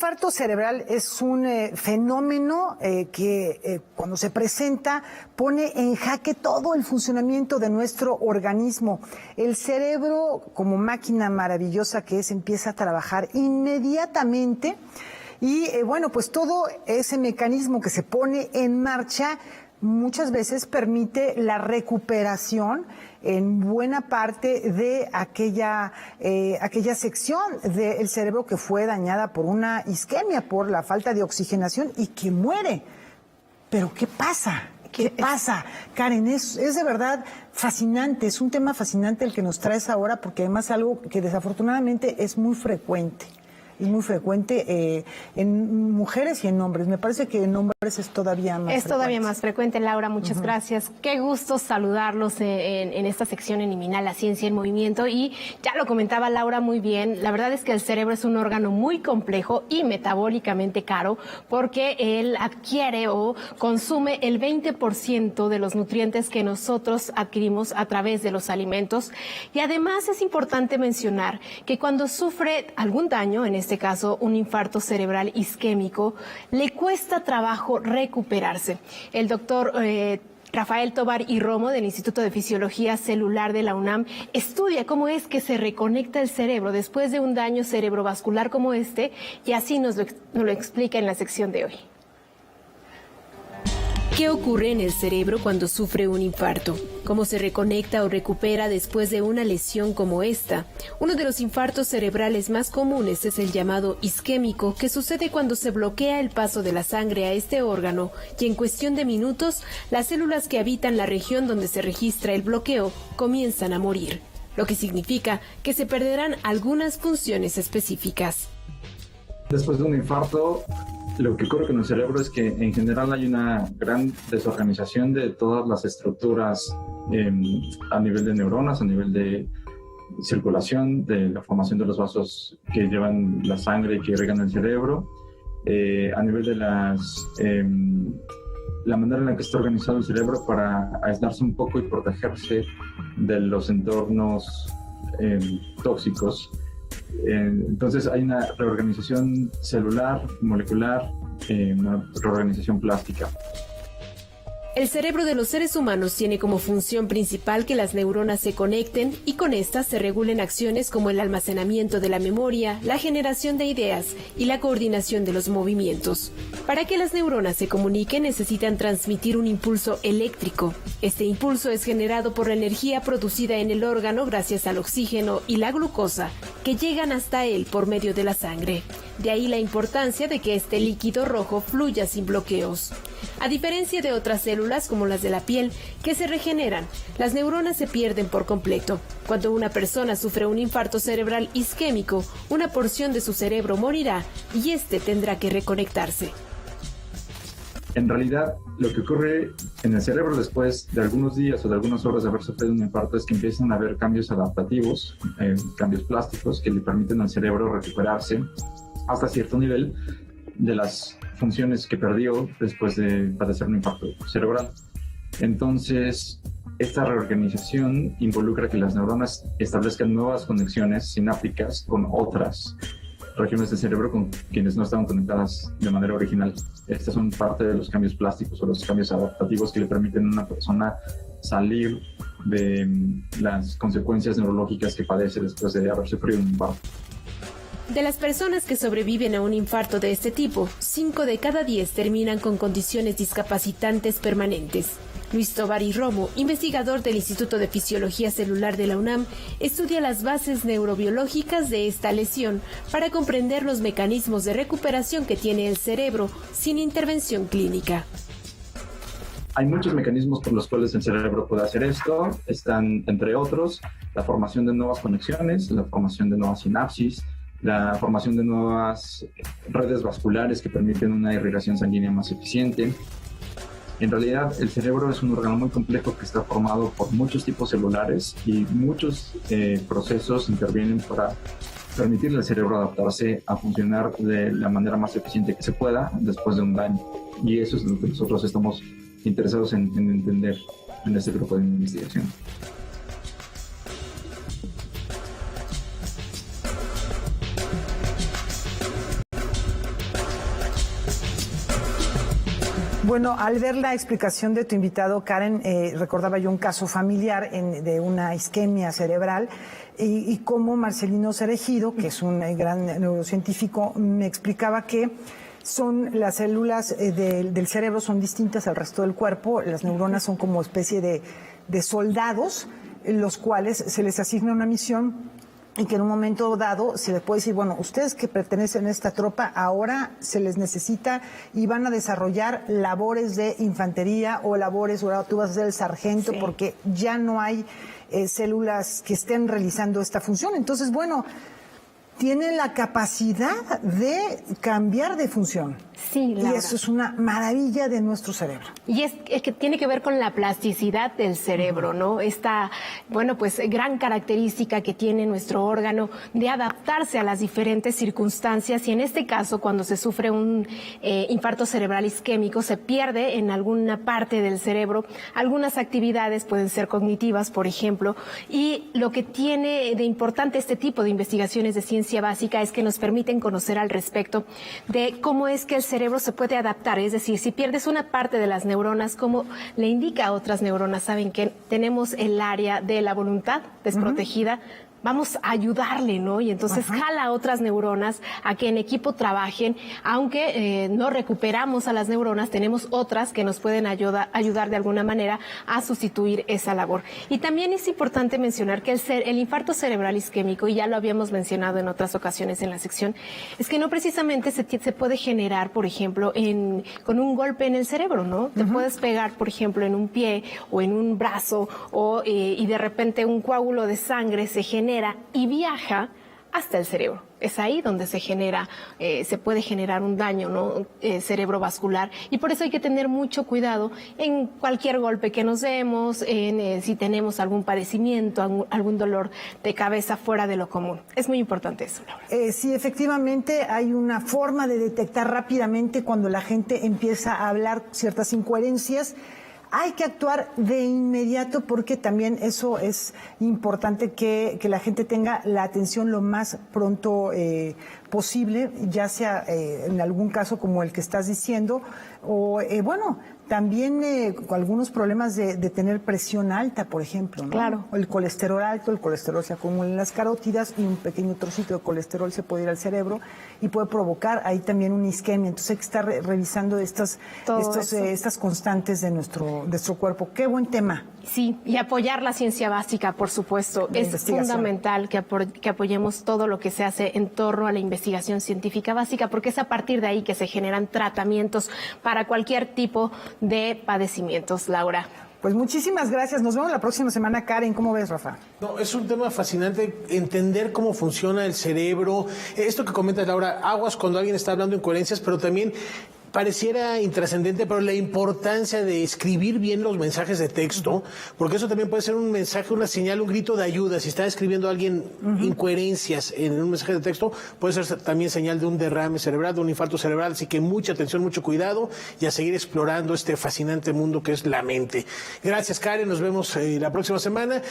infarto cerebral es un fenómeno que cuando se presenta pone en jaque todo el funcionamiento de nuestro organismo. El cerebro, como máquina maravillosa que es, empieza a trabajar inmediatamente y bueno, pues todo ese mecanismo que se pone en marcha muchas veces permite la recuperación en buena parte de aquella sección del cerebro que fue dañada por una isquemia, por la falta de oxigenación y que muere. Pero ¿qué pasa? ¿Qué pasa? Karen, es de verdad fascinante, es un tema fascinante el que nos traes ahora, porque además es algo que desafortunadamente es muy frecuente. Y muy frecuente en mujeres y en hombres. Me parece que en hombres es todavía más frecuente. Es todavía más frecuente, Laura. Muchas gracias. Qué gusto saludarlos en esta sección en Iminal, la ciencia en movimiento. Y ya lo comentaba Laura muy bien. La verdad es que el cerebro es un órgano muy complejo y metabólicamente caro, porque él adquiere o consume el 20% de los nutrientes que nosotros adquirimos a través de los alimentos. Y además es importante mencionar que cuando sufre algún daño, en este caso un infarto cerebral isquémico, le cuesta trabajo recuperarse. El doctor Rafael Tovar y Romo, del Instituto de Fisiología Celular de la UNAM, estudia cómo es que se reconecta el cerebro después de un daño cerebrovascular como este, y así nos lo explica en la sección de hoy. ¿Qué ocurre en el cerebro cuando sufre un infarto? ¿Cómo se reconecta o recupera después de una lesión como esta? Uno de los infartos cerebrales más comunes es el llamado isquémico, que sucede cuando se bloquea el paso de la sangre a este órgano y en cuestión de minutos, las células que habitan la región donde se registra el bloqueo comienzan a morir, lo que significa que se perderán algunas funciones específicas. Después de un infarto, lo que ocurre con el cerebro es que en general hay una gran desorganización de todas las estructuras a nivel de neuronas, a nivel de circulación, de la formación de los vasos que llevan la sangre y que irrigan el cerebro, a nivel de la manera en la que está organizado el cerebro para aislarse un poco y protegerse de los entornos tóxicos. Entonces hay una reorganización celular, molecular, una reorganización plástica. El cerebro de los seres humanos tiene como función principal que las neuronas se conecten y con estas se regulen acciones como el almacenamiento de la memoria, la generación de ideas y la coordinación de los movimientos. Para que las neuronas se comuniquen necesitan transmitir un impulso eléctrico. Este impulso es generado por la energía producida en el órgano gracias al oxígeno y la glucosa que llegan hasta él por medio de la sangre. De ahí la importancia de que este líquido rojo fluya sin bloqueos. A diferencia de otras células como las de la piel, que se regeneran, las neuronas se pierden por completo. Cuando una persona sufre un infarto cerebral isquémico, una porción de su cerebro morirá y este tendrá que reconectarse. En realidad, lo que ocurre en el cerebro después de algunos días o de algunas horas de haber sufrido un infarto es que empiezan a haber cambios adaptativos, cambios plásticos que le permiten al cerebro recuperarse hasta cierto nivel de las funciones que perdió después de padecer un infarto cerebral. Entonces, esta reorganización involucra que las neuronas establezcan nuevas conexiones sinápticas con otras regiones del cerebro con quienes no estaban conectadas de manera original. Estas son parte de los cambios plásticos o los cambios adaptativos que le permiten a una persona salir de las consecuencias neurológicas que padece después de haber sufrido un infarto. De las personas que sobreviven a un infarto de este tipo, 5 de cada 10 terminan con condiciones discapacitantes permanentes. Luis Tovar y Romo, investigador del Instituto de Fisiología Celular de la UNAM, estudia las bases neurobiológicas de esta lesión para comprender los mecanismos de recuperación que tiene el cerebro sin intervención clínica. Hay muchos mecanismos por los cuales el cerebro puede hacer esto. Están, entre otros, la formación de nuevas conexiones, la formación de nuevas sinapsis, la formación de nuevas redes vasculares que permiten una irrigación sanguínea más eficiente. En realidad, el cerebro es un órgano muy complejo que está formado por muchos tipos celulares y muchos procesos intervienen para permitirle al cerebro adaptarse a funcionar de la manera más eficiente que se pueda después de un daño. Y eso es lo que nosotros estamos interesados en entender en este grupo de investigación. Bueno, al ver la explicación de tu invitado, Karen, recordaba yo un caso familiar de una isquemia cerebral y cómo Marcelino Cereijido, que es un gran neurocientífico, me explicaba que las células del cerebro son distintas al resto del cuerpo. Las neuronas son como especie de soldados, los cuales se les asigna una misión y que en un momento dado se les puede decir, bueno, ustedes que pertenecen a esta tropa, ahora se les necesita y van a desarrollar labores de infantería o labores, ahora tú vas a ser el sargento, sí, porque ya no hay células que estén realizando esta función. Entonces, bueno, tiene la capacidad de cambiar de función. Sí, Laura. Y eso es una maravilla de nuestro cerebro. Y es que tiene que ver con la plasticidad del cerebro, ¿no? Esta, bueno, pues gran característica que tiene nuestro órgano de adaptarse a las diferentes circunstancias, y en este caso, cuando se sufre un infarto cerebral isquémico, se pierde en alguna parte del cerebro. Algunas actividades pueden ser cognitivas, por ejemplo, y lo que tiene de importante este tipo de investigaciones de ciencia básica es que nos permiten conocer al respecto de cómo es que el cerebro se puede adaptar, es decir, si pierdes una parte de las neuronas, como le indica a otras neuronas, saben que tenemos el área de la voluntad desprotegida, vamos a ayudarle, ¿no? Y entonces jala a otras neuronas a que en equipo trabajen, aunque no recuperamos a las neuronas, tenemos otras que nos pueden ayudar de alguna manera a sustituir esa labor. Y también es importante mencionar que el infarto cerebral isquémico, y ya lo habíamos mencionado en otras ocasiones en la sección, es que no precisamente se puede generar, por ejemplo, con un golpe en el cerebro, ¿no? Te puedes pegar, por ejemplo, en un pie o en un brazo y de repente un coágulo de sangre se genera y viaja hasta el cerebro. Es ahí donde se puede generar un daño, ¿no? Cerebrovascular, y por eso hay que tener mucho cuidado en cualquier golpe que nos demos, si tenemos algún padecimiento, algún dolor de cabeza fuera de lo común. Es muy importante eso, Laura. Sí, efectivamente hay una forma de detectar rápidamente cuando la gente empieza a hablar ciertas incoherencias. Hay que actuar de inmediato porque también eso es importante que la gente tenga la atención lo más pronto posible, ya sea en algún caso como el que estás diciendo, o bueno, también algunos problemas de tener presión alta, por ejemplo, ¿no? Claro. O el colesterol alto, el colesterol se acumula en las carótidas y un pequeño trocito de colesterol se puede ir al cerebro y puede provocar ahí también una isquemia. Entonces hay que estar revisando estas constantes de nuestro cuerpo. Qué buen tema. Sí, y apoyar la ciencia básica, por supuesto. Es fundamental que apoyemos todo lo que se hace en torno a la investigación científica básica, porque es a partir de ahí que se generan tratamientos para cualquier tipo de padecimientos, Laura. Pues muchísimas gracias. Nos vemos la próxima semana, Karen. ¿Cómo ves, Rafa? No, es un tema fascinante entender cómo funciona el cerebro. Esto que comentas, Laura, aguas cuando alguien está hablando incoherencias, pero también pareciera intrascendente, pero la importancia de escribir bien los mensajes de texto, porque eso también puede ser un mensaje, una señal, un grito de ayuda. Si está escribiendo alguien incoherencias en un mensaje de texto, puede ser también señal de un derrame cerebral, de un infarto cerebral. Así que mucha atención, mucho cuidado y a seguir explorando este fascinante mundo que es la mente. Gracias, Karen. Nos vemos la próxima semana.